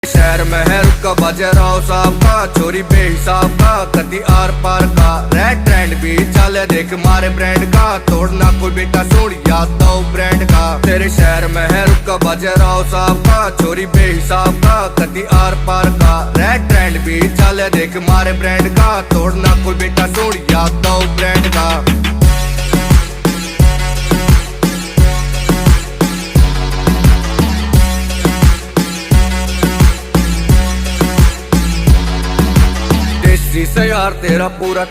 शहर में है रुका बाजीराव साहब का, चोरी बेहिसाब का, कदी आर पार का, रेड ट्रेंड भी चले देख मारे ब्रांड का, तोड़ना कोई बेटा सोड़ याद दो ब्रांड का। तेरे शहर में है रुका बाजीराव साहब का, चोरी बेहिसाब का, कदी आर पार का, रेड ट्रेंड भी चले देख मारे ब्रांड का, तोड़ना कोई बेटा सोड़ याद दो ब्रांड का। से यार तेरा पूरा